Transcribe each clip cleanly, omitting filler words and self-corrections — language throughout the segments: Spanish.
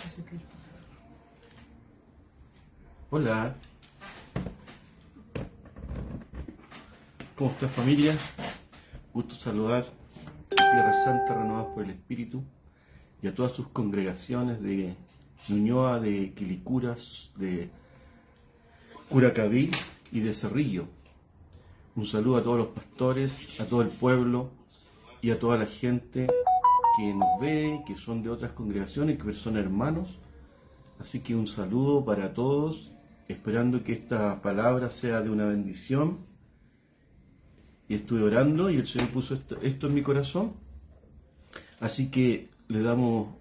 Jesucristo. Hola, ¿cómo está familia? Gusto saludar a Tierra Santa renovadas por el Espíritu y a todas sus congregaciones de Ñuñoa, de Quilicuras, de Curacaví y de Cerrillo. Un saludo a todos los pastores, a todo el pueblo y a toda la gente que nos ve, que son de otras congregaciones, que son hermanos. Así que un saludo para todos, esperando que esta palabra sea de una bendición. Y estuve orando y el Señor puso esto en mi corazón. Así que le damos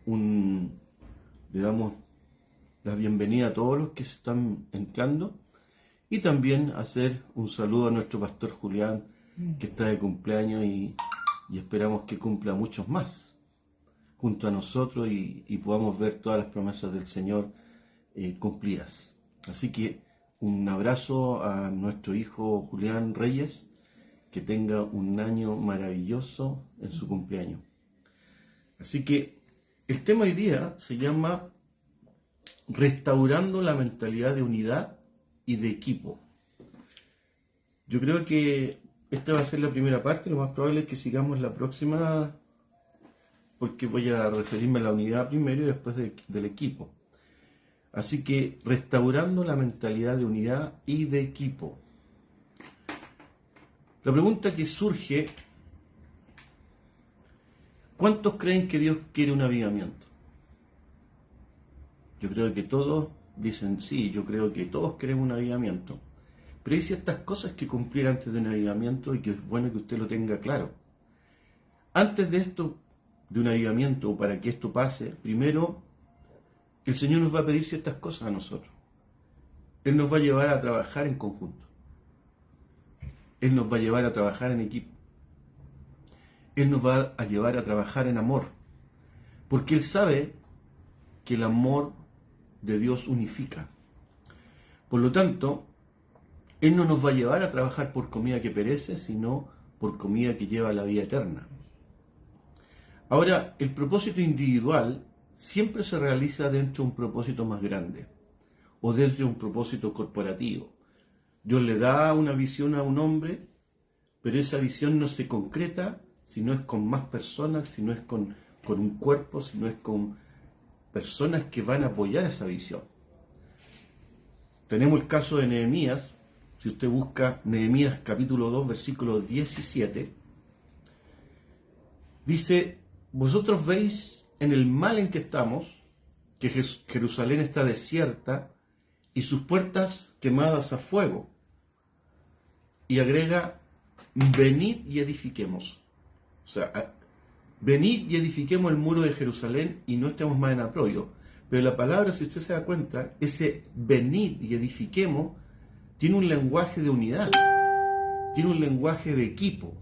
la bienvenida a todos los que se están entrando. Y también hacer un saludo a nuestro pastor Julián, que está de cumpleaños y esperamos que cumpla muchos más junto a nosotros y podamos ver todas las promesas del Señor cumplidas. Así que un abrazo a nuestro hijo Julián Reyes, que tenga un año maravilloso en su cumpleaños. Así que el tema hoy día se llama Restaurando la mentalidad de unidad y de equipo. Yo creo que esta va a ser la primera parte, lo más probable es que sigamos la próxima, porque voy a referirme a la unidad primero y después del equipo. Así que restaurando la mentalidad de unidad y de equipo. La pregunta que surge: ¿cuántos creen que Dios quiere un avivamiento? Yo creo que todos dicen sí, yo creo que todos queremos un avivamiento. Pero hay ciertas cosas que cumplir antes de un avivamiento y que es bueno que usted lo tenga claro. Antes de esto, de un avivamiento, o para que esto pase, primero el Señor nos va a pedir ciertas cosas a nosotros. Él nos va a llevar a trabajar en conjunto. Él nos va a llevar a trabajar en equipo. Él nos va a llevar a trabajar en amor. Porque Él sabe que el amor de Dios unifica. Por lo tanto, Él no nos va a llevar a trabajar por comida que perece, sino por comida que lleva a la vida eterna. Ahora, el propósito individual siempre se realiza dentro de un propósito más grande o dentro de un propósito corporativo. Dios le da una visión a un hombre, pero esa visión no se concreta si no es con más personas, si no es con un cuerpo, si no es con personas que van a apoyar esa visión. Tenemos el caso de Nehemías. Si usted busca Nehemías capítulo 2, versículo 17, dice: vosotros veis en el mal en que estamos, que Jerusalén está desierta y sus puertas quemadas a fuego. Y agrega: venid y edifiquemos. O sea, venid y edifiquemos el muro de Jerusalén y no estemos más en aprobio. Pero la palabra, si usted se da cuenta, ese venid y edifiquemos tiene un lenguaje de unidad, tiene un lenguaje de equipo.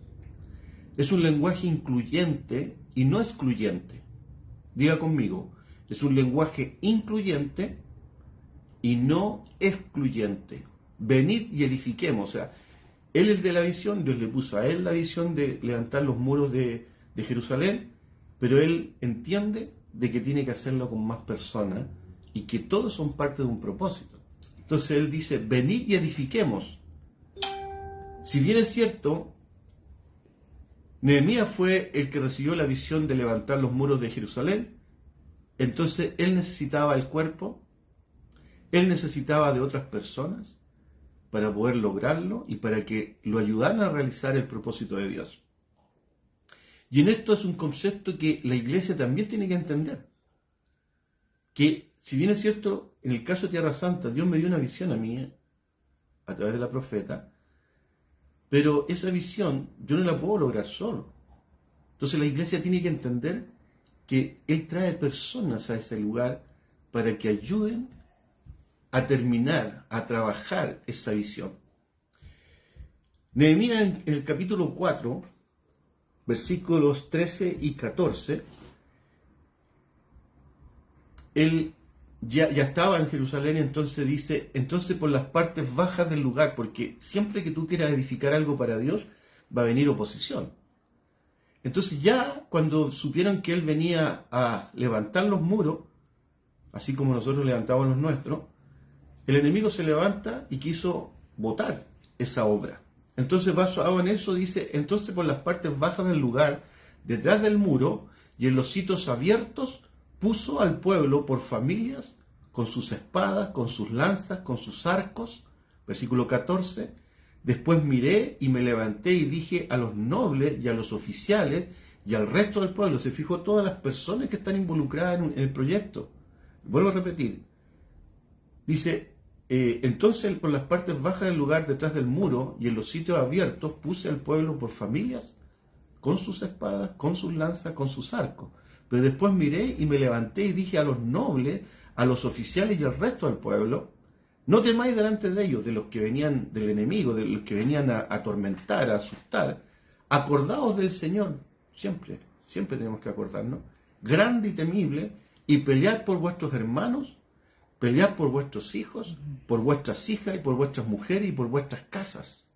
Es un lenguaje incluyente y no excluyente. Diga conmigo, es un lenguaje incluyente y no excluyente. Venid y edifiquemos. O sea, Él es de la visión, Dios le puso a Él la visión de levantar los muros de Jerusalén, pero Él entiende de que tiene que hacerlo con más personas y que todos son parte de un propósito. Entonces Él dice: venid y edifiquemos. Si bien es cierto, Nehemías fue el que recibió la visión de levantar los muros de Jerusalén, entonces él necesitaba el cuerpo, él necesitaba de otras personas para poder lograrlo y para que lo ayudaran a realizar el propósito de Dios. Y en esto es un concepto que la iglesia también tiene que entender. Que si bien es cierto, en el caso de Tierra Santa, Dios me dio una visión a mí, a través de la profeta, pero esa visión yo no la puedo lograr solo. Entonces la iglesia tiene que entender que Él trae personas a ese lugar para que ayuden a terminar, a trabajar esa visión. Nehemías en el capítulo 4, versículos 13 y 14, él ya estaba en Jerusalén, entonces dice: entonces por las partes bajas del lugar, porque siempre que tú quieras edificar algo para Dios, va a venir oposición. Entonces ya cuando supieron que él venía a levantar los muros, así como nosotros levantamos los nuestros, el enemigo se levanta y quiso botar esa obra. Entonces, basado en eso, dice, entonces por las partes bajas del lugar, detrás del muro y en los sitios abiertos, puso al pueblo por familias, con sus espadas, con sus lanzas, con sus arcos. Versículo 14. Después miré y me levanté y dije a los nobles y a los oficiales y al resto del pueblo. Se fijó todas las personas que están involucradas en el proyecto. Vuelvo a repetir. Dice, entonces por las partes bajas del lugar detrás del muro y en los sitios abiertos puse al pueblo por familias, con sus espadas, con sus lanzas, con sus arcos. Pero después miré y me levanté y dije a los nobles, a los oficiales y al resto del pueblo, no temáis delante de ellos, de los que venían del enemigo, de los que venían a atormentar, a asustar. Acordaos del Señor, siempre tenemos que acordarnos, grande y temible, y pelead por vuestros hermanos, pelead por vuestros hijos, por vuestras hijas y por vuestras mujeres y por vuestras casas.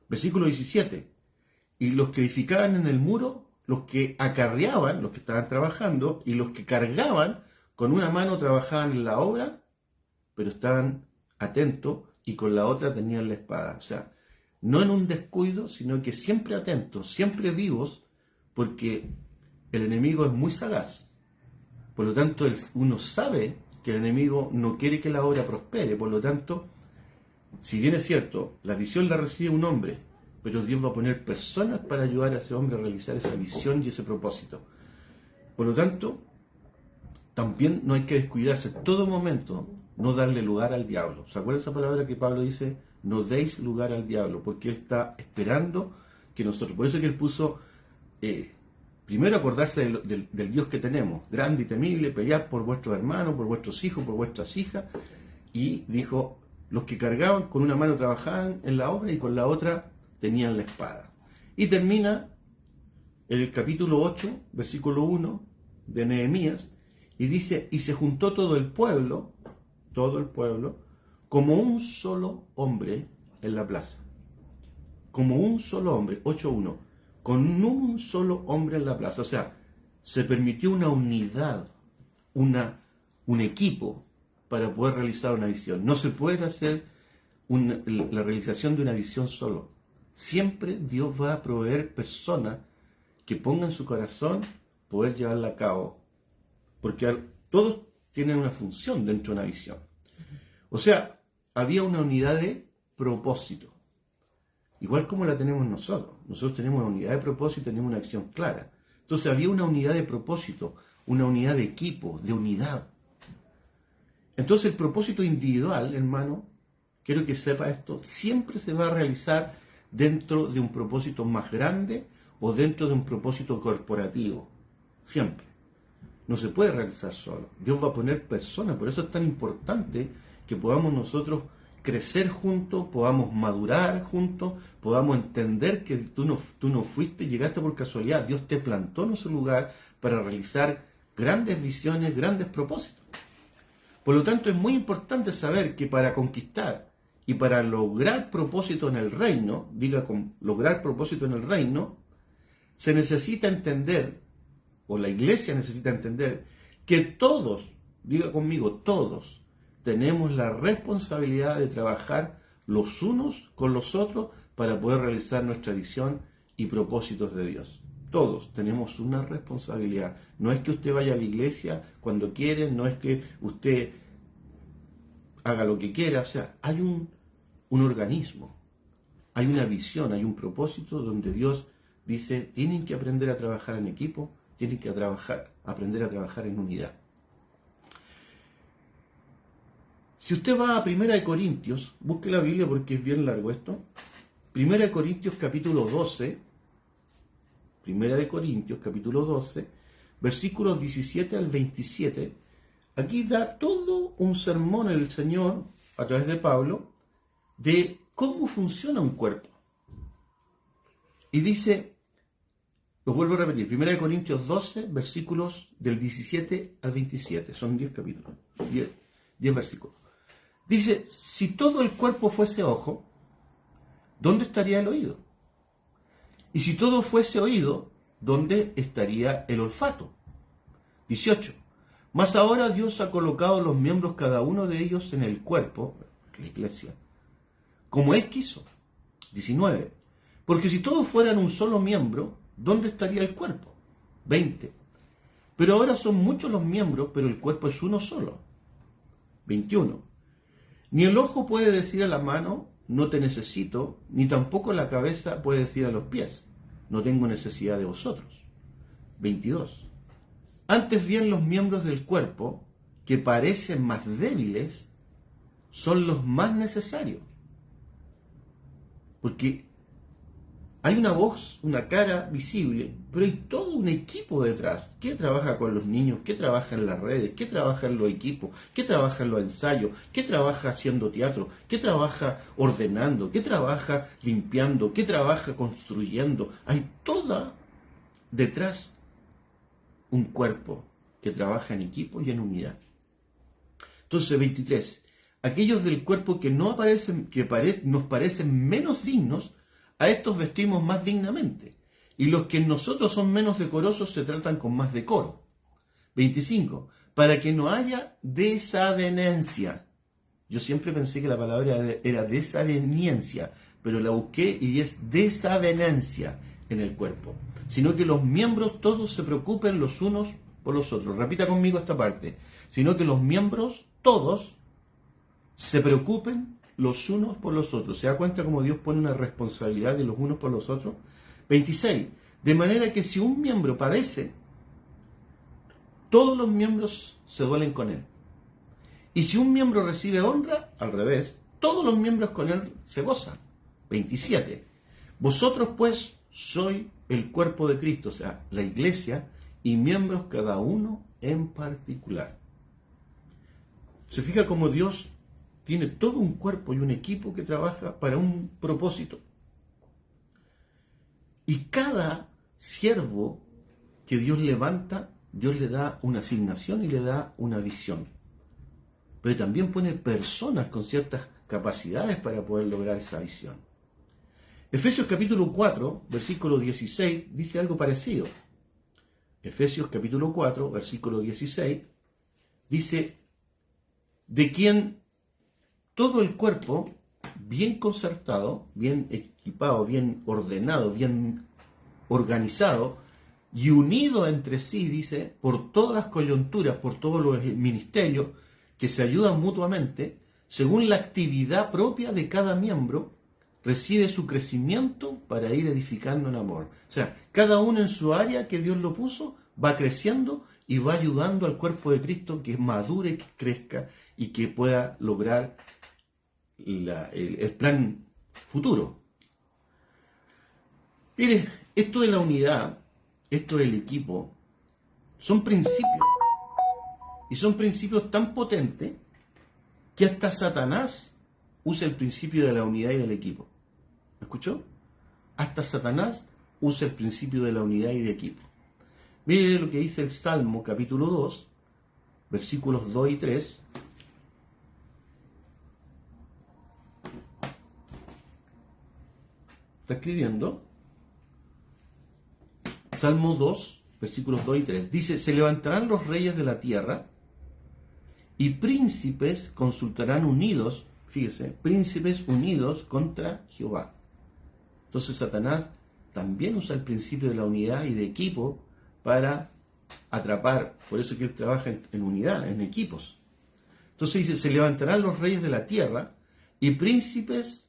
Versículo 17. Y los que edificaban en el muro, los que acarreaban, los que estaban trabajando, y los que cargaban, con una mano trabajaban en la obra, pero estaban atentos y con la otra tenían la espada. O sea, no en un descuido, sino que siempre atentos, siempre vivos, porque el enemigo es muy sagaz. Por lo tanto, uno sabe que el enemigo no quiere que la obra prospere. Por lo tanto, si bien es cierto, la visión la recibe un hombre, pero Dios va a poner personas para ayudar a ese hombre a realizar esa visión y ese propósito. Por lo tanto, también no hay que descuidarse en todo momento, no darle lugar al diablo. ¿Se acuerdan esa palabra que Pablo dice? No deis lugar al diablo, porque él está esperando que nosotros, por eso que él puso, primero acordarse del Dios que tenemos, grande y temible, pelead por vuestros hermanos, por vuestros hijos, por vuestras hijas, y dijo, los que cargaban con una mano trabajaban en la obra y con la otra tenían la espada. Y termina en el capítulo 8, versículo 1 de Nehemías, y dice, y se juntó todo el pueblo, como un solo hombre en la plaza. Como un solo hombre, 8:1, con un solo hombre en la plaza. O sea, se permitió una unidad, un equipo para poder realizar una visión. No se puede hacer la realización de una visión solo. Siempre Dios va a proveer personas que pongan su corazón poder llevarla a cabo. Porque todos tienen una función dentro de una visión. O sea, había una unidad de propósito. Igual como la tenemos nosotros. Nosotros tenemos una unidad de propósito y tenemos una acción clara. Entonces había una unidad de propósito, una unidad de equipo, de unidad. Entonces el propósito individual, hermano, quiero que sepa esto, siempre se va a realizar dentro de un propósito más grande o dentro de un propósito corporativo. Siempre. No se puede realizar solo. Dios va a poner personas. Por eso es tan importante que podamos nosotros crecer juntos, podamos madurar juntos, podamos entender que tú no fuiste, llegaste por casualidad. Dios te plantó en ese lugar para realizar grandes visiones, grandes propósitos. Por lo tanto, es muy importante saber que para conquistar y para lograr propósito en el reino, lograr propósito en el reino, se necesita entender, o la iglesia necesita entender, que todos, diga conmigo, todos, tenemos la responsabilidad de trabajar los unos con los otros para poder realizar nuestra visión y propósitos de Dios. Todos tenemos una responsabilidad. No es que usted vaya a la iglesia cuando quiere, no es que usted haga lo que quiera. O sea, hay un organismo, hay una visión, hay un propósito donde Dios dice, tienen que aprender a trabajar en equipo, tienen que aprender a trabajar en unidad. Si usted va a 1 Corintios, busque la Biblia porque es bien largo esto. 1 Corintios capítulo 12, 1 Corintios capítulo 12, versículos 17 al 27. Aquí da todo un sermón el Señor, a través de Pablo, de cómo funciona un cuerpo. Y dice, lo vuelvo a repetir, 1 Corintios 12, versículos del 17 al 27. Son 10 capítulos, 10 versículos. Dice, si todo el cuerpo fuese ojo, ¿dónde estaría el oído? Y si todo fuese oído, ¿dónde estaría el olfato? 18. Mas ahora Dios ha colocado los miembros cada uno de ellos en el cuerpo, la iglesia, como Él quiso. 19. Porque si todos fueran un solo miembro, ¿dónde estaría el cuerpo? 20. Pero ahora son muchos los miembros, pero el cuerpo es uno solo. 21. Ni el ojo puede decir a la mano, no te necesito, ni tampoco la cabeza puede decir a los pies, no tengo necesidad de vosotros. 22. Antes bien los miembros del cuerpo, que parecen más débiles, son los más necesarios. Porque hay una voz, una cara visible, pero hay todo un equipo detrás. ¿Qué trabaja con los niños? ¿Qué trabaja en las redes? ¿Qué trabaja en los equipos? ¿Qué trabaja en los ensayos? ¿Qué trabaja haciendo teatro? ¿Qué trabaja ordenando? ¿Qué trabaja limpiando? ¿Qué trabaja construyendo? Hay toda detrás un cuerpo que trabaja en equipo y en unidad. Entonces, 23. Aquellos del cuerpo que no aparecen, nos parecen menos dignos, a estos vestimos más dignamente, y los que en nosotros son menos decorosos se tratan con más decoro. 25. Para que no haya desavenencia. Yo siempre pensé que la palabra era desaveniencia, pero la busqué y es desavenencia en el cuerpo. Sino que los miembros todos se preocupen los unos por los otros. Repita conmigo esta parte. Sino que los miembros todos se preocupen los unos por los otros. ¿Se da cuenta cómo Dios pone una responsabilidad de los unos por los otros? 26. De manera que si un miembro padece, todos los miembros se duelen con él. Y si un miembro recibe honra, al revés, todos los miembros con él se gozan. 27. Vosotros pues sois el cuerpo de Cristo, o sea, la iglesia, y miembros cada uno en particular. ¿Se fija cómo Dios tiene todo un cuerpo y un equipo que trabaja para un propósito? Y cada siervo que Dios levanta, Dios le da una asignación y le da una visión. Pero también pone personas con ciertas capacidades para poder lograr esa visión. Efesios capítulo 4, versículo 16, dice algo parecido. Efesios capítulo 4, versículo 16, dice, de quien todo el cuerpo, bien concertado, bien equipado, bien ordenado, bien organizado y unido entre sí, dice, por todas las coyunturas, por todos los ministerios que se ayudan mutuamente, según la actividad propia de cada miembro, recibe su crecimiento para ir edificando en amor. O sea, cada uno en su área que Dios lo puso, va creciendo y va ayudando al cuerpo de Cristo que madure, que crezca y que pueda lograr el plan futuro. Mire, esto de la unidad, esto del equipo, son principios. Y son principios tan potentes que hasta Satanás usa el principio de la unidad y del equipo. ¿Me escuchó? Hasta Satanás usa el principio de la unidad y de equipo. Mire lo que dice el Salmo capítulo 2, versículos 2 y 3. Está escribiendo. Salmo 2, versículos 2 y 3. Dice, se levantarán los reyes de la tierra y príncipes consultarán unidos, fíjese, príncipes unidos contra Jehová. Entonces Satanás también usa el principio de la unidad y de equipo para atrapar, por eso que él trabaja en unidad, en equipos. Entonces dice, se levantarán los reyes de la tierra y príncipes,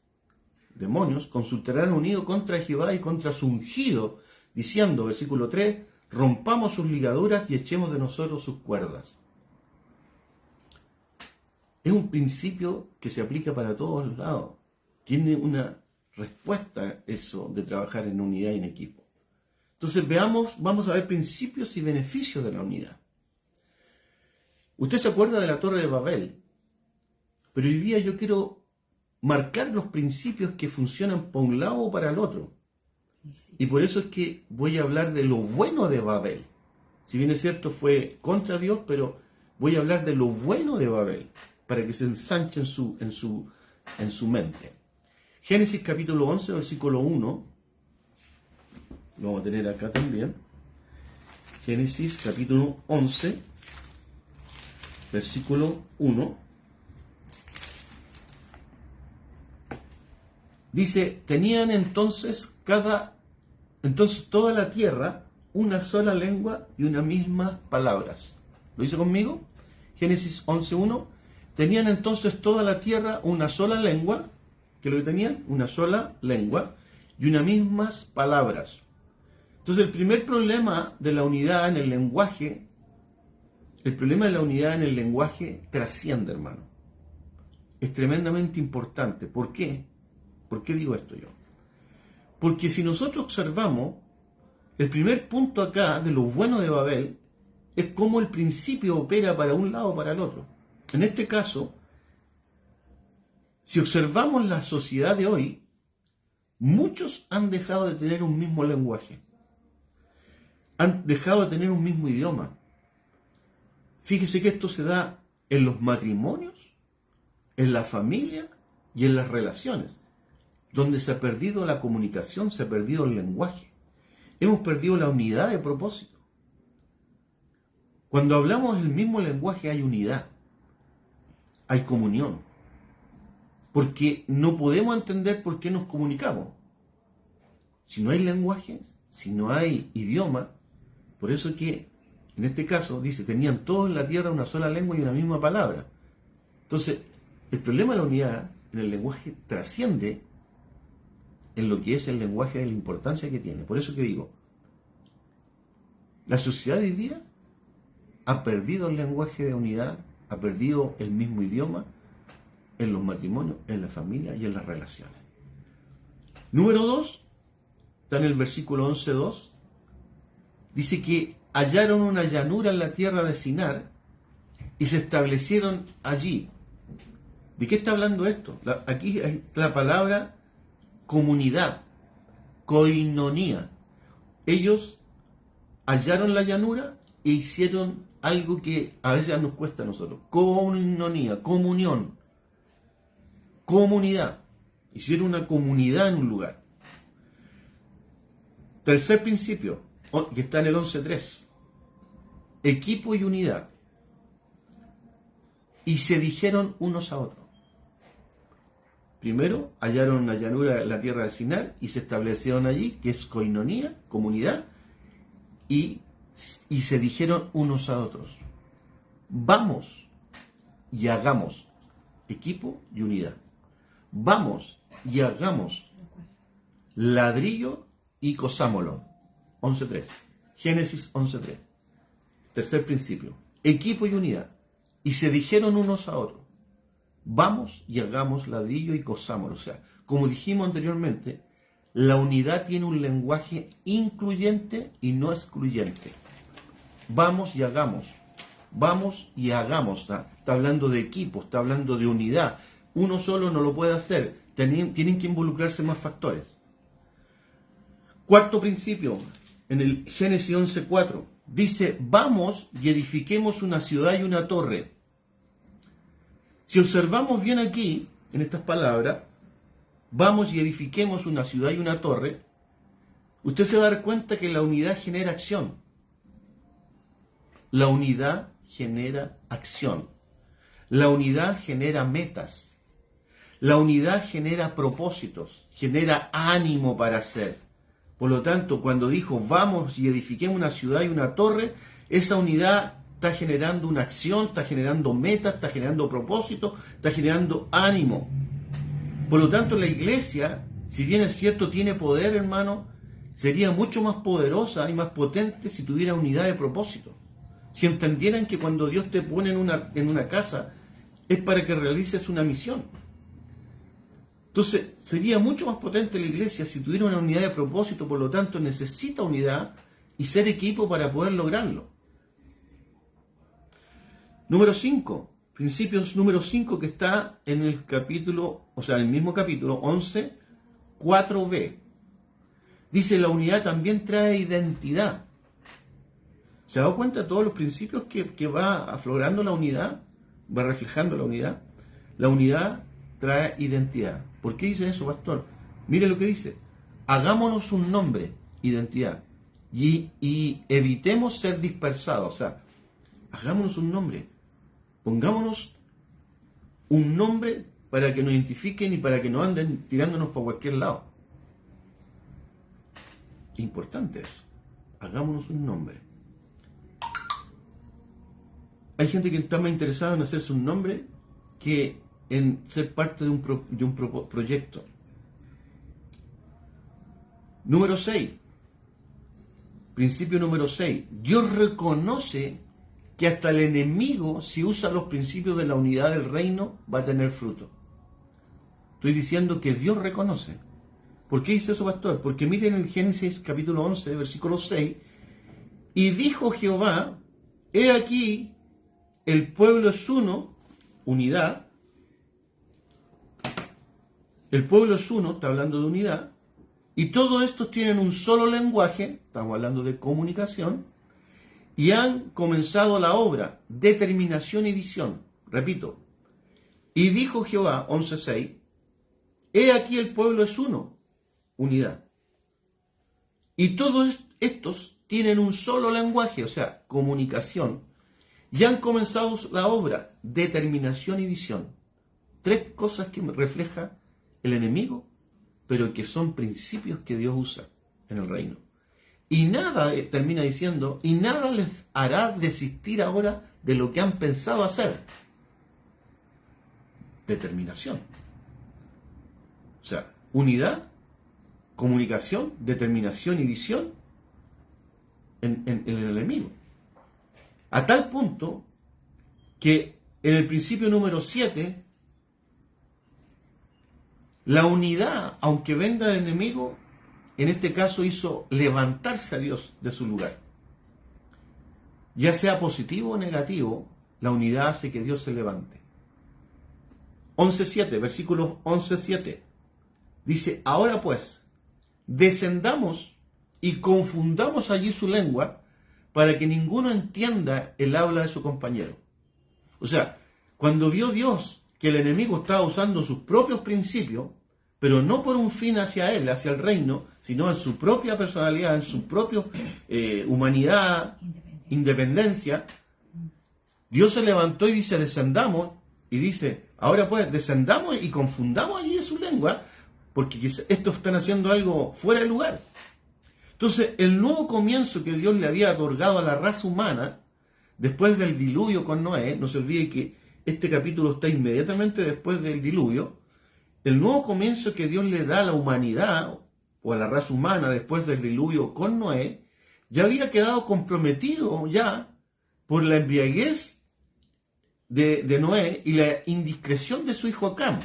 demonios, consultarán unidos contra Jehová y contra su ungido, diciendo, versículo 3, rompamos sus ligaduras y echemos de nosotros sus cuerdas. Es un principio que se aplica para todos los lados. Tiene una respuesta eso de trabajar en unidad y en equipo. Entonces vamos a ver principios y beneficios de la unidad. Usted se acuerda de la Torre de Babel, pero hoy día yo quiero marcar los principios que funcionan para un lado o para el otro. Y por eso es que voy a hablar de lo bueno de Babel. Si bien es cierto, fue contra Dios, pero voy a hablar de lo bueno de Babel, para que se ensanche en su mente. Génesis capítulo 11, versículo 1. Lo vamos a tener acá también. Génesis capítulo 11, versículo 1, dice, tenían entonces toda la tierra una sola lengua y unas mismas palabras. ¿Lo dice conmigo? Génesis 11:1. Tenían entonces toda la tierra una sola lengua. ¿Qué es lo que tenían? Una sola lengua y unas mismas palabras. Entonces el primer problema de la unidad en el lenguaje, trasciende, hermano. Es tremendamente importante. ¿Por qué? ¿Por qué digo esto yo? Porque si nosotros observamos, el primer punto acá de lo bueno de Babel es cómo el principio opera para un lado o para el otro. En este caso, si observamos la sociedad de hoy, muchos han dejado de tener un mismo lenguaje. Han dejado de tener un mismo idioma. Fíjese que esto se da en los matrimonios, en la familia y en las relaciones, donde se ha perdido la comunicación, se ha perdido el lenguaje. Hemos perdido la unidad de propósito. Cuando hablamos el mismo lenguaje hay unidad, hay comunión, porque no podemos entender por qué nos comunicamos. Si no hay lenguajes, si no hay idioma, por eso que en este caso dice, tenían todos en la tierra una sola lengua y una misma palabra. Entonces, el problema de la unidad en el lenguaje trasciende en lo que es el lenguaje de la importancia que tiene. Por eso que digo, la sociedad de hoy día ha perdido el lenguaje de unidad, ha perdido el mismo idioma en los matrimonios, en la familia y en las relaciones. Número 2, está en el versículo 11:2, dice que hallaron una llanura en la tierra de Sinar y se establecieron allí. ¿De qué está hablando esto? Aquí hay la palabra comunidad, koinonía. Ellos hallaron la llanura e hicieron algo que a veces nos cuesta a nosotros. Koinonía, comunión, comunidad. Hicieron una comunidad en un lugar. Tercer principio, que está en el 11:3. Equipo y unidad. Y se dijeron unos a otros. Primero, hallaron la llanura, la tierra de Sinar, y se establecieron allí, que es koinonía, comunidad, y se dijeron unos a otros, vamos y hagamos, equipo y unidad. Vamos y hagamos ladrillo y cosámoslo. 11:3. Génesis 11:3. Tercer principio, equipo y unidad. Y se dijeron unos a otros, vamos y hagamos ladrillo y cosámoslo. O sea, como dijimos anteriormente, la unidad tiene un lenguaje incluyente y no excluyente. Vamos y hagamos. Vamos y hagamos. Está hablando de equipo, está hablando de unidad. Uno solo no lo puede hacer. Tienen que involucrarse más factores. Cuarto principio, en el Génesis 11:4, dice, vamos y edifiquemos una ciudad y una torre. Si observamos bien aquí, en estas palabras, vamos y edifiquemos una ciudad y una torre, usted se va a dar cuenta que la unidad genera acción. La unidad genera acción. La unidad genera metas. La unidad genera propósitos, genera ánimo para hacer. Por lo tanto, cuando dijo vamos y edifiquemos una ciudad y una torre, esa unidad está generando una acción, está generando metas, está generando propósitos, está generando ánimo. Por lo tanto, la iglesia, si bien es cierto tiene poder, hermano, sería mucho más poderosa y más potente si tuviera unidad de propósito. Si entendieran que cuando Dios te pone en una casa, es para que realices una misión. Entonces, sería mucho más potente la iglesia si tuviera una unidad de propósito, por lo tanto, necesita unidad y ser equipo para poder lograrlo. Número 5, principios número 5 que está en el capítulo, o sea, en el mismo capítulo 11, 4b. Dice, la unidad también trae identidad. ¿Se ha dado cuenta de todos los principios que va aflorando la unidad? Va reflejando la unidad. La unidad trae identidad. ¿Por qué dice eso, pastor? Mire lo que dice. Hagámonos un nombre, identidad. Y evitemos ser dispersados. O sea, hagámonos un nombre. Pongámonos un nombre para que nos identifiquen y para que no anden tirándonos por cualquier lado. Importante eso. Hagámonos un nombre. Hay gente que está más interesada en hacerse un nombre que en ser parte de un proyecto. Número 6. Principio número 6. Dios reconoce que hasta el enemigo, si usa los principios de la unidad del reino, va a tener fruto. Estoy diciendo que Dios reconoce. ¿Por qué dice eso, pastor? Porque miren en Génesis capítulo 11, versículo 6. Y dijo Jehová, he aquí, el pueblo es uno, unidad. El pueblo es uno, está hablando de unidad. Y todos estos tienen un solo lenguaje, estamos hablando de comunicación, y han comenzado la obra, determinación y visión. Repito, y dijo Jehová, 11:6, he aquí el pueblo es uno, unidad. Y todos estos tienen un solo lenguaje, o sea, comunicación, y han comenzado la obra, determinación y visión. Tres cosas que refleja el enemigo, pero que son principios que Dios usa en el reino. Y nada, termina diciendo, y nada les hará desistir ahora de lo que han pensado hacer. Determinación. O sea, unidad, comunicación, determinación y visión en el enemigo. A tal punto que en el principio número 7, la unidad, aunque venga del enemigo, en este caso hizo levantarse a Dios de su lugar. Ya sea positivo o negativo, la unidad hace que Dios se levante. 11:7, versículos 11:7. Dice, ahora pues, descendamos y confundamos allí su lengua para que ninguno entienda el habla de su compañero. O sea, cuando vio Dios que el enemigo estaba usando sus propios principios, pero no por un fin hacia él, hacia el reino, sino en su propia personalidad, en su propia humanidad, independencia, Dios se levantó y dice, descendamos, y dice, ahora pues, descendamos y confundamos allí su lengua, porque estos están haciendo algo fuera de lugar. Entonces, el nuevo comienzo que Dios le había otorgado a la raza humana, después del diluvio con Noé, no se olvide que este capítulo está inmediatamente después del diluvio, el nuevo comienzo que Dios le da a la humanidad, o a la raza humana después del diluvio con Noé, ya había quedado comprometido ya por la embriaguez de Noé y la indiscreción de su hijo Cam.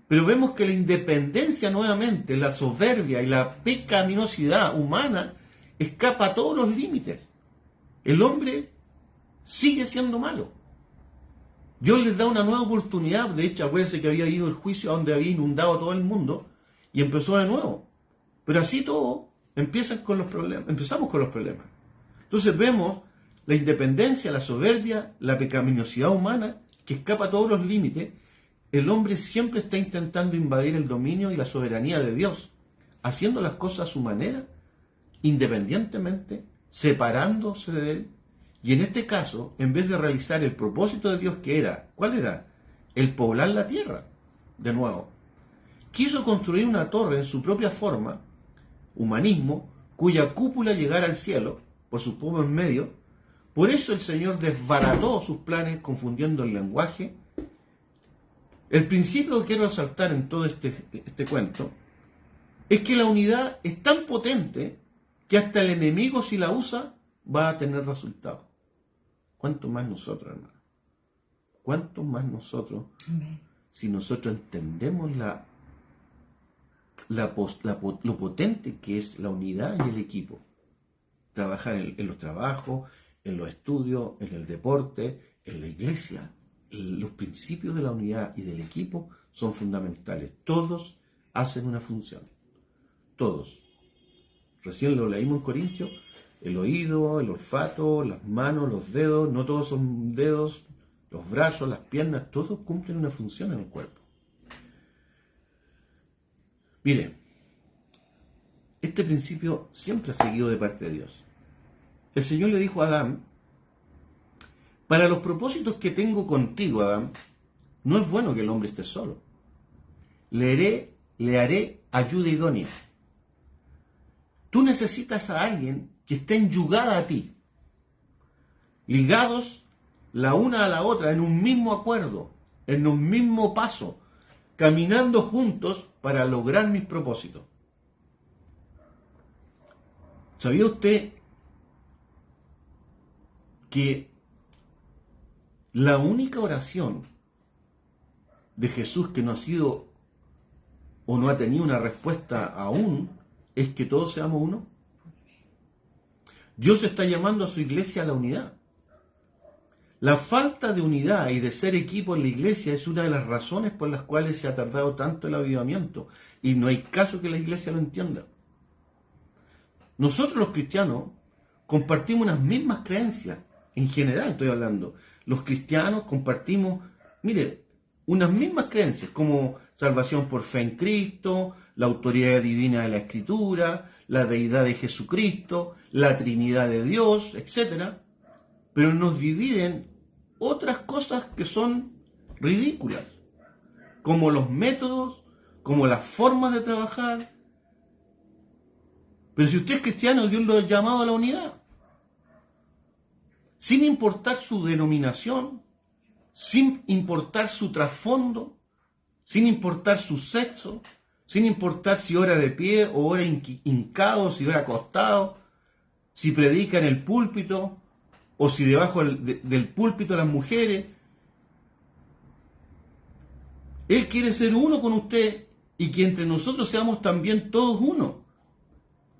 Pero vemos que la independencia nuevamente, la soberbia y la pecaminosidad humana escapa a todos los límites. El hombre sigue siendo malo. Dios les da una nueva oportunidad. De hecho, acuérdense que había ido el juicio a donde había inundado todo el mundo y empezó de nuevo. Pero así todo, empezamos con los problemas. Entonces vemos la independencia, la soberbia, la pecaminosidad humana que escapa a todos los límites. El hombre siempre está intentando invadir el dominio y la soberanía de Dios, haciendo las cosas a su manera, independientemente, separándose de él. Y en este caso, en vez de realizar el propósito de Dios que era, ¿cuál era? El poblar la tierra, de nuevo. Quiso construir una torre en su propia forma, humanismo, cuya cúpula llegara al cielo, por sus propios medios. Por eso el Señor desbarató sus planes confundiendo el lenguaje. El principio que quiero resaltar en todo este cuento es que la unidad es tan potente que hasta el enemigo, si la usa, va a tener resultados. ¿Cuánto más nosotros, hermano? ¿Cuánto más nosotros, si nosotros entendemos lo potente que es la unidad y el equipo? Trabajar en los trabajos, en los estudios, en el deporte, en la iglesia. Los principios de la unidad y del equipo son fundamentales. Todos hacen una función. Todos. Recién lo leímos en Corintios. El oído, el olfato, las manos, los dedos, no todos son dedos, los brazos, las piernas, todos cumplen una función en el cuerpo. Mire, este principio siempre ha seguido de parte de Dios. El Señor le dijo a Adán, Para los propósitos que tengo contigo, Adán, no es bueno que el hombre esté solo. Le haré ayuda idónea. Tú necesitas a alguien que esté enyugada a ti, ligados la una a la otra en un mismo acuerdo, en un mismo paso, caminando juntos para lograr mis propósitos. ¿Sabía usted que la única oración de Jesús que no ha sido o no ha tenido una respuesta aún es que todos seamos uno? Dios está llamando a su iglesia a la unidad. La falta de unidad y de ser equipo en la iglesia es una de las razones por las cuales se ha tardado tanto el avivamiento, y no hay caso que la iglesia lo entienda. Nosotros los cristianos compartimos unas mismas creencias, en general estoy hablando. Los cristianos compartimos, mire, unas mismas creencias como salvación por fe en Cristo, la autoridad divina de la Escritura, la deidad de Jesucristo, la Trinidad de Dios, etc. Pero nos dividen otras cosas que son ridículas, como los métodos, como las formas de trabajar. Pero si usted es cristiano, Dios lo ha llamado a la unidad, sin importar su denominación, sin importar su trasfondo, sin importar su sexo, sin importar si ora de pie o ora hincado, si ora acostado, si predica en el púlpito o si debajo del púlpito las mujeres. Él quiere ser uno con usted y que entre nosotros seamos también todos uno.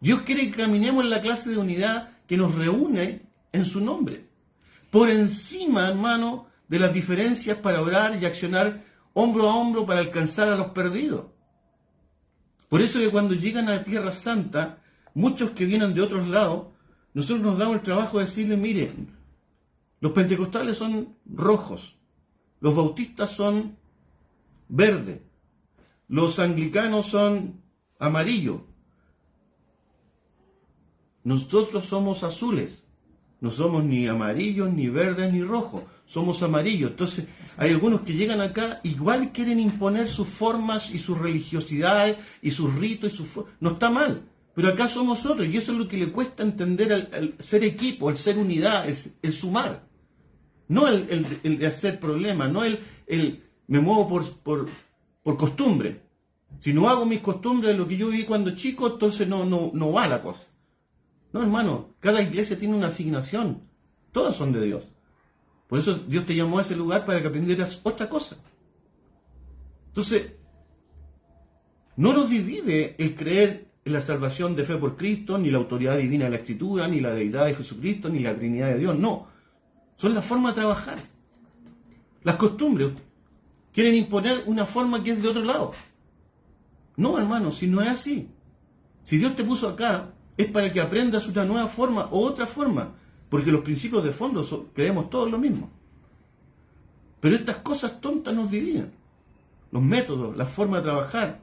Dios quiere que caminemos en la clase de unidad que nos reúne en su nombre. Por encima, hermano, de las diferencias para orar y accionar hombro a hombro para alcanzar a los perdidos. Por eso que cuando llegan a Tierra Santa, muchos que vienen de otros lados, nosotros nos damos el trabajo de decirles, miren, los pentecostales son rojos, los bautistas son verdes, los anglicanos son amarillos, nosotros somos azules, no somos ni amarillos, ni verdes, ni rojos, somos amarillos. Entonces hay algunos que llegan acá, igual quieren imponer sus formas y sus religiosidades y sus ritos y sus no está mal, pero acá somos otros, y eso es lo que le cuesta entender al ser equipo, el ser unidad, el sumar, no el de hacer problemas, no el me muevo por costumbre. Si no hago mis costumbres de lo que yo viví cuando chico, entonces no va la cosa. No, hermano, cada iglesia tiene una asignación, todas son de Dios. Por eso Dios te llamó a ese lugar para que aprendieras otra cosa. Entonces, no nos divide el creer en la salvación de fe por Cristo, ni la autoridad divina de la Escritura, ni la deidad de Jesucristo, ni la Trinidad de Dios. No, son la forma de trabajar. Las costumbres quieren imponer una forma que es de otro lado. No, hermano, si no es así. Si Dios te puso acá, es para que aprendas una nueva forma o otra forma, porque los principios de fondo creemos todos lo mismo. Pero estas cosas tontas nos dividen. Los métodos, la forma de trabajar.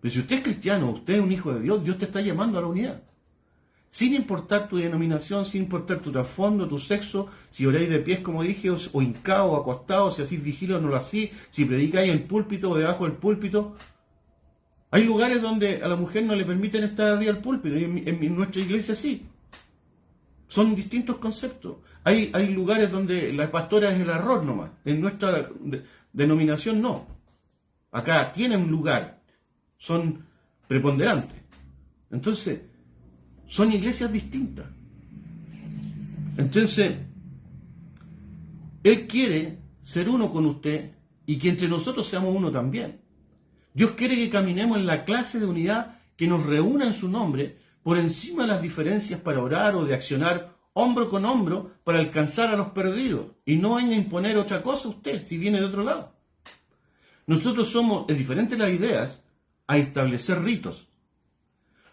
Pero si usted es cristiano, usted es un hijo de Dios, Dios te está llamando a la unidad. Sin importar tu denominación, sin importar tu trasfondo, tu sexo, si oráis de pies, como dije, o hincado, o acostado, si hacís vigilia o no lo hacís, si predicáis en el púlpito o debajo del púlpito. Hay lugares donde a la mujer no le permiten estar arriba del púlpito, y en nuestra iglesia sí. Son distintos conceptos. Hay lugares donde la pastora es el arroz nomás. En nuestra denominación no. Acá tienen un lugar. Son preponderantes. Entonces, son iglesias distintas. Entonces, Él quiere ser uno con usted y que entre nosotros seamos uno también. Dios quiere que caminemos en la clase de unidad que nos reúna en su nombre, por encima de las diferencias para orar o de accionar hombro con hombro para alcanzar a los perdidos. Y no venga a imponer otra cosa a usted si viene de otro lado. Nosotros somos, es diferente las ideas, a establecer ritos.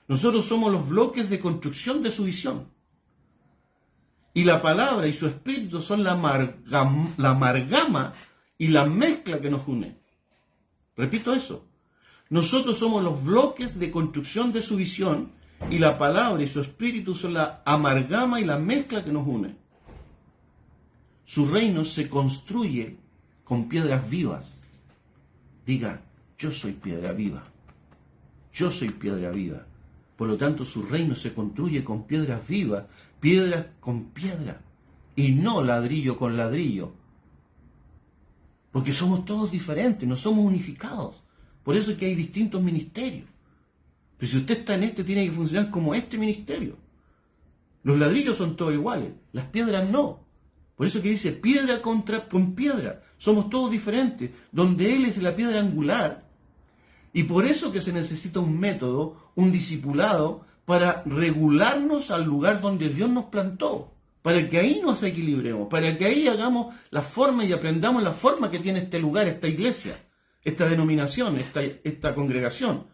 Nosotros somos los bloques de construcción de su visión. Y la palabra y su espíritu son la amalgama y la mezcla que nos une. Repito eso. Nosotros somos los bloques de construcción de su visión y la palabra y su espíritu son la amalgama y la mezcla que nos une. Su reino se construye con piedras vivas. Diga, yo soy piedra viva. Yo soy piedra viva. Por lo tanto, su reino se construye con piedras vivas, piedras con piedra, y no ladrillo con ladrillo. Porque somos todos diferentes, no somos unificados. Por eso es que hay distintos ministerios. Pero si usted está en este, tiene que funcionar como este ministerio. Los ladrillos son todos iguales, las piedras no. Por eso que dice piedra con piedra. Somos todos diferentes, donde Él es la piedra angular. Y por eso que se necesita un método, un discipulado, para regularnos al lugar donde Dios nos plantó. Para que ahí nos equilibremos, para que ahí hagamos la forma y aprendamos la forma que tiene este lugar, esta iglesia, esta denominación, esta congregación.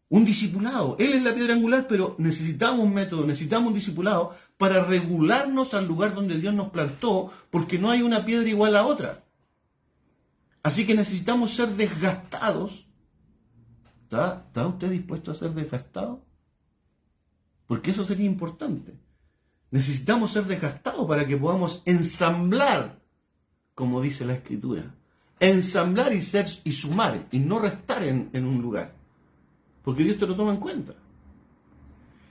Un discipulado. Él es la piedra angular, pero necesitamos un método, necesitamos un discipulado para regularnos al lugar donde Dios nos plantó, porque no hay una piedra igual a otra. Así que necesitamos ser desgastados. ¿Está usted dispuesto a ser desgastado? Porque eso sería importante. Necesitamos ser desgastados para que podamos ensamblar, como dice la Escritura. Ensamblar y sumar, y no restar en un lugar. Porque Dios te lo toma en cuenta.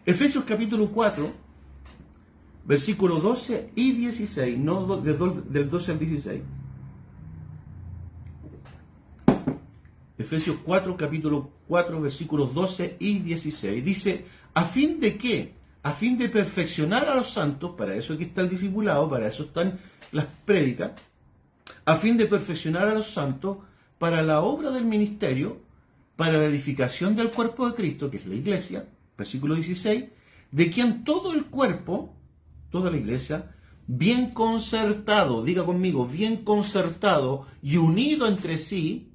Efesios capítulo 4, versículos 12 y 16, no del 12 al 16. Efesios 4, capítulo 4, versículos 12 y 16. Dice, ¿a fin de qué? A fin de perfeccionar a los santos, para eso aquí está el discipulado, para eso están las prédicas, a fin de perfeccionar a los santos para la obra del ministerio, para la edificación del cuerpo de Cristo, que es la iglesia, versículo 16, de quien todo el cuerpo, toda la iglesia, bien concertado, diga conmigo, bien concertado y unido entre sí,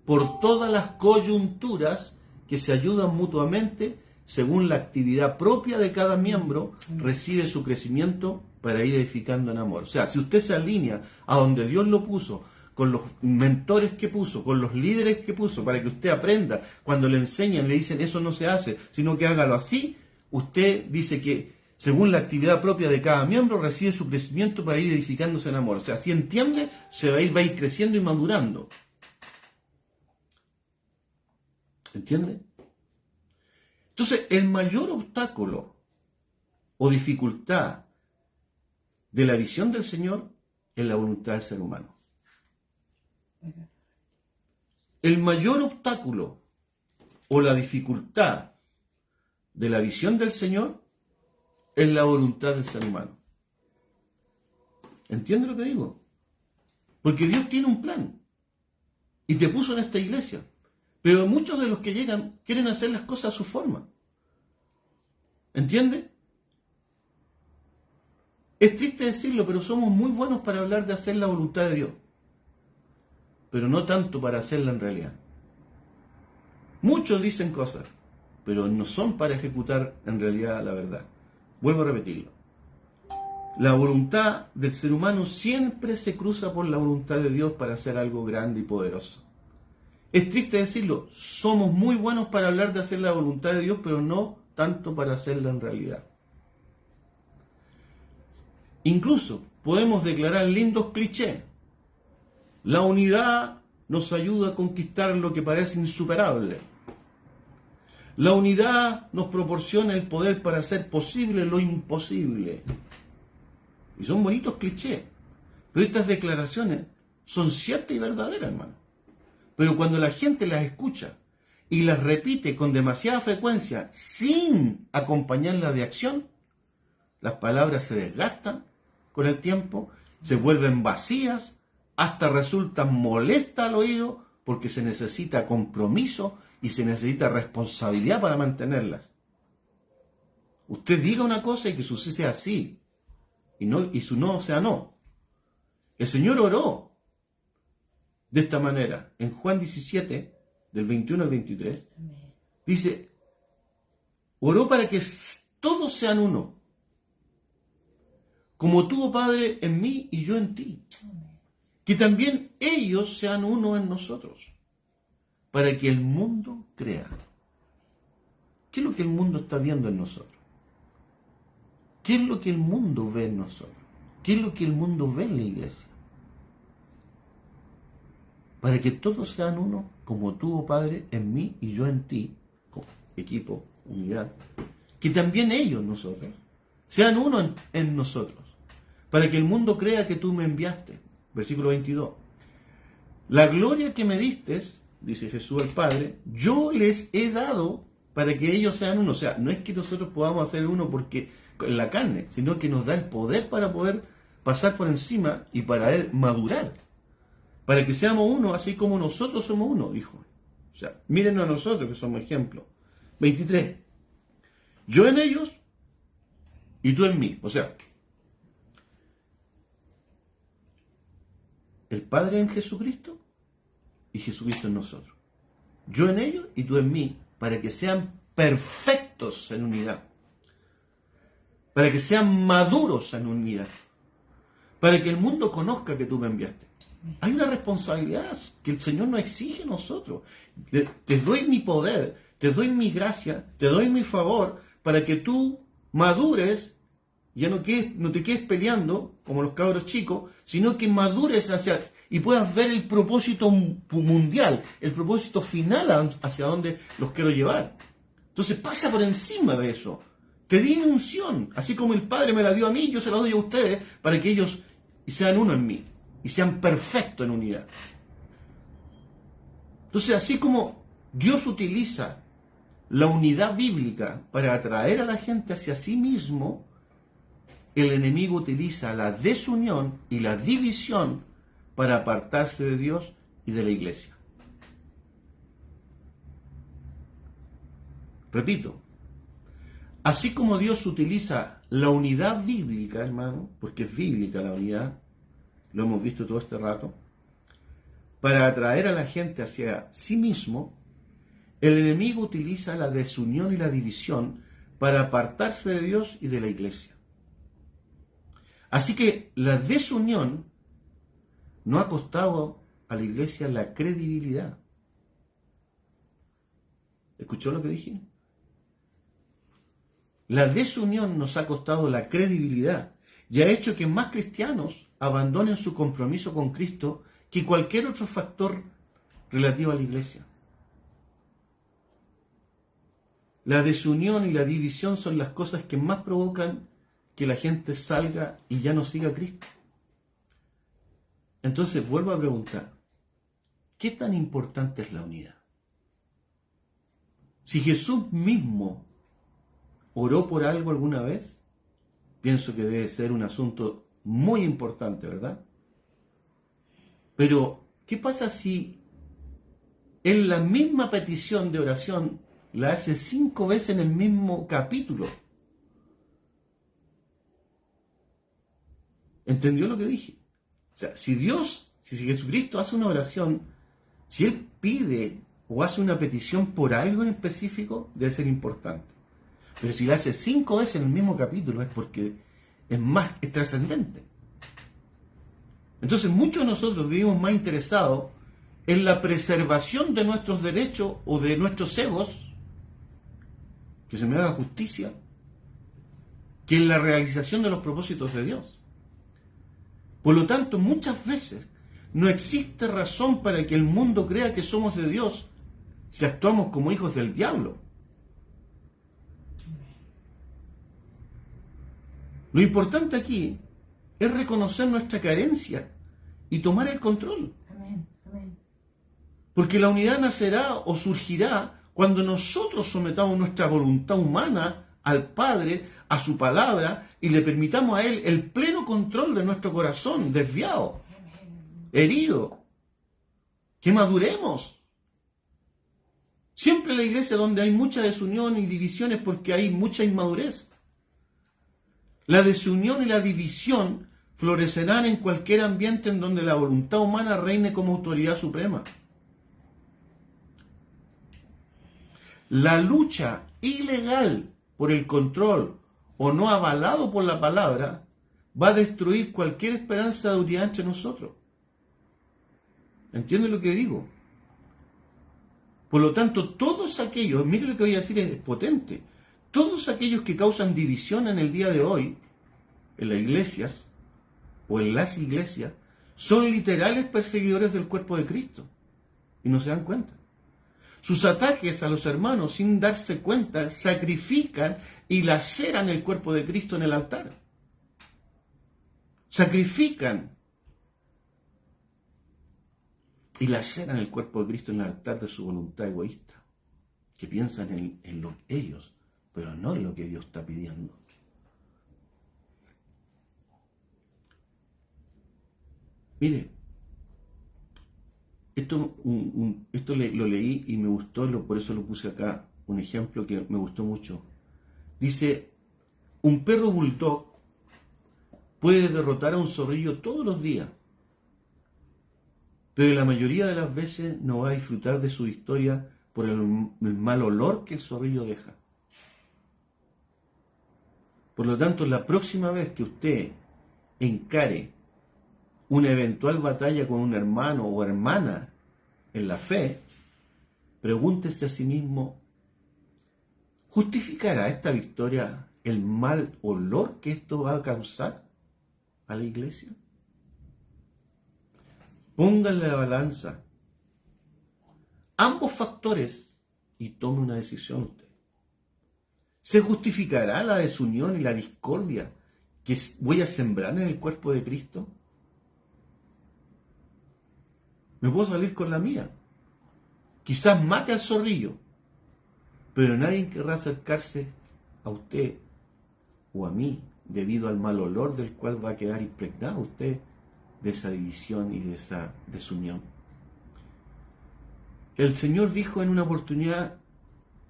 por todas las coyunturas que se ayudan mutuamente, según la actividad propia de cada miembro, recibe su crecimiento para ir edificando en amor. O sea, si usted se alinea a donde Dios lo puso, con los mentores que puso, con los líderes que puso, para que usted aprenda, cuando le enseñan, le dicen eso no se hace, sino que hágalo así, usted dice que según la actividad propia de cada miembro, recibe su crecimiento para ir edificándose en amor. O sea, si entiende, va a ir creciendo y madurando. ¿Entiende? Entonces, el mayor obstáculo o dificultad de la visión del Señor es la voluntad del ser humano. El mayor obstáculo o la dificultad de la visión del Señor es la voluntad del ser humano. ¿Entiende lo que digo? Porque Dios tiene un plan y te puso en esta iglesia. Pero muchos de los que llegan quieren hacer las cosas a su forma. ¿Entiende? Es triste decirlo, pero somos muy buenos para hablar de hacer la voluntad de Dios. Pero no tanto para hacerla en realidad. Muchos dicen cosas, pero no son para ejecutar en realidad la verdad. Vuelvo a repetirlo. La voluntad del ser humano siempre se cruza por la voluntad de Dios para hacer algo grande y poderoso. Es triste decirlo, somos muy buenos para hablar de hacer la voluntad de Dios, pero no tanto para hacerla en realidad. Incluso podemos declarar lindos clichés. La unidad nos ayuda a conquistar lo que parece insuperable. La unidad nos proporciona el poder para hacer posible lo imposible. Y son bonitos clichés. Pero estas declaraciones son ciertas y verdaderas, hermano. Pero cuando la gente las escucha y las repite con demasiada frecuencia sin acompañarlas de acción, las palabras se desgastan con el tiempo, se vuelven vacías, hasta resultan molestas al oído porque se necesita compromiso y se necesita responsabilidad para mantenerlas. Usted diga una cosa y que su sí sea sí y su no sea no. El Señor oró de esta manera, en Juan 17, del 21 al 23, dice, oró para que todos sean uno, como tú, oh Padre, en mí y yo en ti, que también ellos sean uno en nosotros, para que el mundo crea. ¿Qué es lo que el mundo está viendo en nosotros? ¿Qué es lo que el mundo ve en nosotros? ¿Qué es lo que el mundo ve en la iglesia? Para que todos sean uno, como tú, oh Padre, en mí y yo en ti, como equipo, unidad, que también ellos, nosotros, sean uno en nosotros, para que el mundo crea que tú me enviaste. Versículo 22. La gloria que me diste, dice Jesús al Padre, yo les he dado para que ellos sean uno. O sea, no es que nosotros podamos hacer uno porque en la carne, sino que nos da el poder para poder pasar por encima y para madurar. Para que seamos uno, así como nosotros somos uno, dijo. O sea, mírenos a nosotros que somos ejemplo. 23. Yo en ellos y tú en mí. O sea, el Padre en Jesucristo y Jesucristo en nosotros. Yo en ellos y tú en mí, para que sean perfectos en unidad. Para que sean maduros en unidad. Para que el mundo conozca que tú me enviaste. Hay una responsabilidad que el Señor nos exige a nosotros. Te doy mi poder, te doy mi gracia, te doy mi favor, para que tú madures, ya no te quedes peleando como los cabros chicos, sino que madures y puedas ver el propósito mundial, el propósito final hacia donde los quiero llevar. Entonces pasa por encima de eso. Te di mi unción, así como el Padre me la dio a mí, yo se la doy a ustedes, para que ellos sean uno en mí y sean perfectos en unidad. Entonces, así como Dios utiliza la unidad bíblica para atraer a la gente hacia sí mismo, el enemigo utiliza la desunión y la división para apartarse de Dios y de la iglesia. Repito, así como Dios utiliza la unidad bíblica, hermano, porque es bíblica la unidad, lo hemos visto todo este rato, para atraer a la gente hacia sí mismo, el enemigo utiliza la desunión y la división para apartarse de Dios y de la iglesia. Así que la desunión no ha costado a la iglesia la credibilidad. ¿Escuchó lo que dije? La desunión nos ha costado la credibilidad y ha hecho que más cristianos abandonen su compromiso con Cristo que cualquier otro factor relativo a la iglesia. La desunión y la división son las cosas que más provocan que la gente salga y ya no siga a Cristo. Entonces vuelvo a preguntar, ¿qué tan importante es la unidad? Si Jesús mismo oró por algo alguna vez, pienso que debe ser un asunto muy importante, ¿verdad? Pero, ¿qué pasa si en la misma petición de oración la hace 5 veces en el mismo capítulo? ¿Entendió lo que dije? O sea, si Jesucristo hace una oración, si Él pide o hace una petición por algo en específico, debe ser importante. Pero si la hace 5 veces en el mismo capítulo es porque es trascendente. Entonces muchos de nosotros vivimos más interesados en la preservación de nuestros derechos o de nuestros egos, que se me haga justicia, que en la realización de los propósitos de Dios. Por lo tanto, muchas veces no existe razón para que el mundo crea que somos de Dios si actuamos como hijos del diablo. Lo importante aquí es reconocer nuestra carencia y tomar el control. Amén, amén. Porque la unidad nacerá o surgirá cuando nosotros sometamos nuestra voluntad humana al Padre, a su palabra, y le permitamos a Él el pleno control de nuestro corazón desviado, herido. Que maduremos. Siempre en la iglesia donde hay mucha desunión y divisiones porque hay mucha inmadurez. La desunión y la división florecerán en cualquier ambiente en donde la voluntad humana reine como autoridad suprema. La lucha ilegal por el control o no avalado por la palabra va a destruir cualquier esperanza de unidad entre nosotros. ¿Entienden lo que digo? Por lo tanto, todos aquellos, mire lo que voy a decir, es potente. Todos aquellos que causan división en el día de hoy, en las iglesias, o en las iglesias son literales perseguidores del cuerpo de Cristo y no se dan cuenta. Sus ataques a los hermanos sin darse cuenta sacrifican y laceran el cuerpo de Cristo en el altar. Sacrifican y laceran el cuerpo de Cristo en el altar de su voluntad egoísta, que piensan en lo ellos, pero no en lo que Dios está pidiendo. Mire, esto lo leí y me gustó, por eso lo puse acá, un ejemplo que me gustó mucho. Dice, un perro bulldog puede derrotar a un zorrillo todos los días, pero la mayoría de las veces no va a disfrutar de su victoria por el mal olor que el zorrillo deja. Por lo tanto, la próxima vez que usted encare una eventual batalla con un hermano o hermana en la fe, pregúntese a sí mismo, ¿justificará esta victoria el mal olor que esto va a causar a la iglesia? Pónganle la balanza ambos factores y tome una decisión usted. ¿Se justificará la desunión y la discordia que voy a sembrar en el cuerpo de Cristo? Me puedo salir con la mía. Quizás mate al zorrillo, pero nadie querrá acercarse a usted o a mí debido al mal olor del cual va a quedar impregnado usted de esa división y de esa desunión. El Señor dijo en una oportunidad,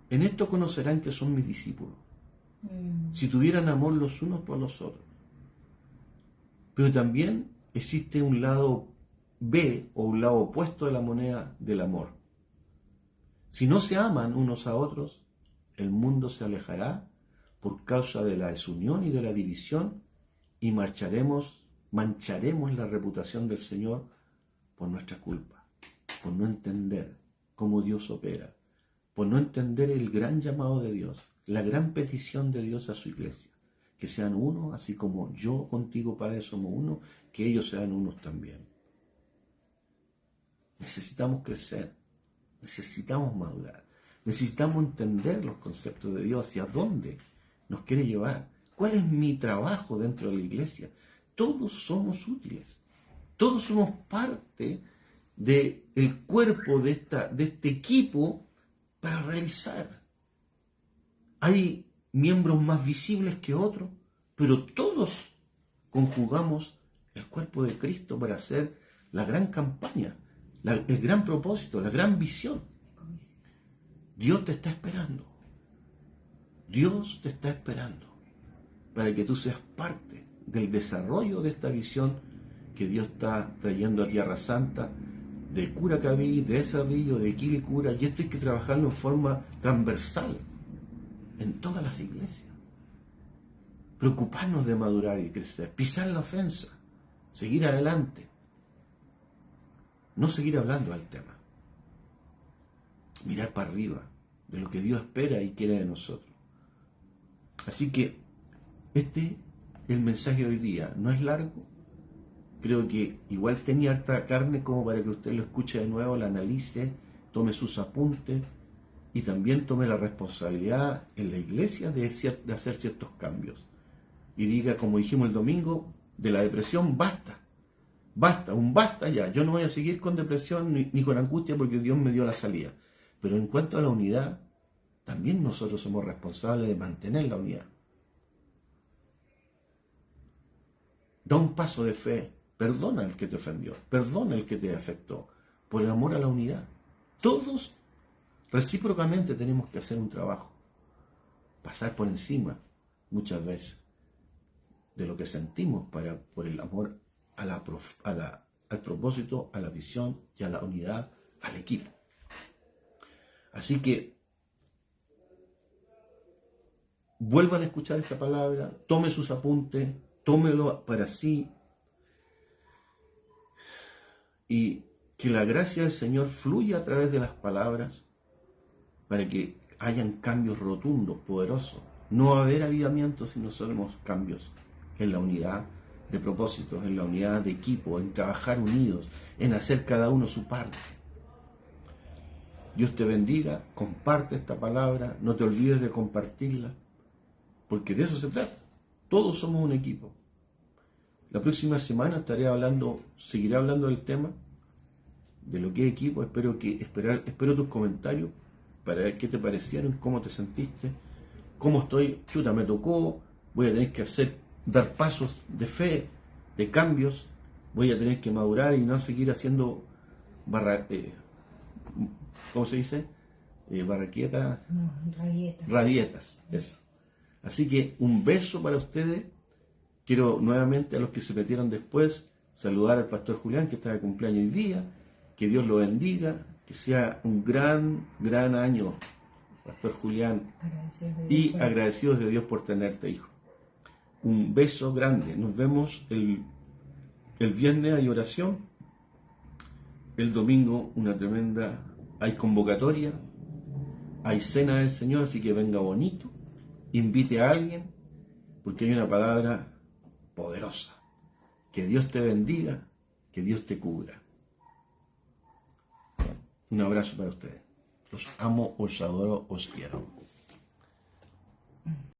en esto conocerán que son mis discípulos, si tuvieran amor los unos por los otros. Pero también existe un lado B o un lado opuesto de la moneda del amor. Si no se aman unos a otros, el mundo se alejará por causa de la desunión y de la división y mancharemos la reputación del Señor por nuestra culpa, por no entender cómo Dios opera, por no entender el gran llamado de Dios, la gran petición de Dios a su iglesia, que sean uno, así como yo contigo, Padre, somos uno, que ellos sean unos también. Necesitamos crecer, necesitamos madurar, necesitamos entender los conceptos de Dios, hacia dónde nos quiere llevar, cuál es mi trabajo dentro de la iglesia. Todos somos útiles, todos somos parte del cuerpo de este equipo para realizar. Hay miembros más visibles que otros, pero todos conjugamos el cuerpo de Cristo para hacer la gran campaña, el gran propósito, la gran visión. Dios te está esperando. Dios te está esperando para que tú seas parte del desarrollo de esta visión que Dios está trayendo a Tierra Santa, de Curacaví, de Cerrillo, de Quilicura, y esto hay que trabajarlo en forma transversal en todas las iglesias. Preocuparnos de madurar y crecer, pisar la ofensa, seguir adelante, no seguir hablando del tema, mirar para arriba de lo que Dios espera y quiere de nosotros. Así que el mensaje de hoy día no es largo, creo que igual tenía harta carne como para que usted lo escuche de nuevo, lo analice, tome sus apuntes y también tome la responsabilidad en la iglesia de hacer ciertos cambios. Y diga, como dijimos el domingo, de la depresión basta, un basta ya, yo no voy a seguir con depresión ni con angustia porque Dios me dio la salida. Pero en cuanto a la unidad, también nosotros somos responsables de mantener la unidad. Da un paso de fe, perdona al que te ofendió, perdona al que te afectó, por el amor a la unidad. Todos recíprocamente tenemos que hacer un trabajo, pasar por encima muchas veces de lo que sentimos por el amor al propósito, a la visión y a la unidad, al equipo. Así que vuelvan a escuchar esta palabra, tome sus apuntes, tómelo para sí y que la gracia del Señor fluya a través de las palabras para que hayan cambios rotundos, poderosos. No va a haber avivamiento si no hacemos cambios en la unidad de propósitos, en la unidad de equipo, en trabajar unidos, en hacer cada uno su parte. Dios te bendiga, comparte esta palabra, no te olvides de compartirla, porque de eso se trata. Todos somos un equipo. La próxima semana seguiré hablando del tema, de lo que es equipo. Espero tus comentarios para ver qué te parecieron, cómo te sentiste, cómo estoy. Chuta, me tocó, voy a tener que dar pasos de fe, de cambios, voy a tener que madurar y no seguir haciendo ¿cómo se dice? Barraquietas. No, rabietas. Rabietas, eso. Así que un beso para ustedes. Quiero nuevamente, a los que se metieron después, saludar al pastor Julián, que está de cumpleaños hoy día. Que Dios lo bendiga, que sea un gran año, pastor Julián, y agradecidos de Dios por tenerte, hijo. Un beso grande. Nos vemos el viernes, hay oración. El domingo hay convocatoria, hay cena del Señor, así que venga bonito, invite a alguien, porque hay una palabra poderosa. Que Dios te bendiga, que Dios te cubra. Un abrazo para ustedes. Los amo, os adoro, os quiero.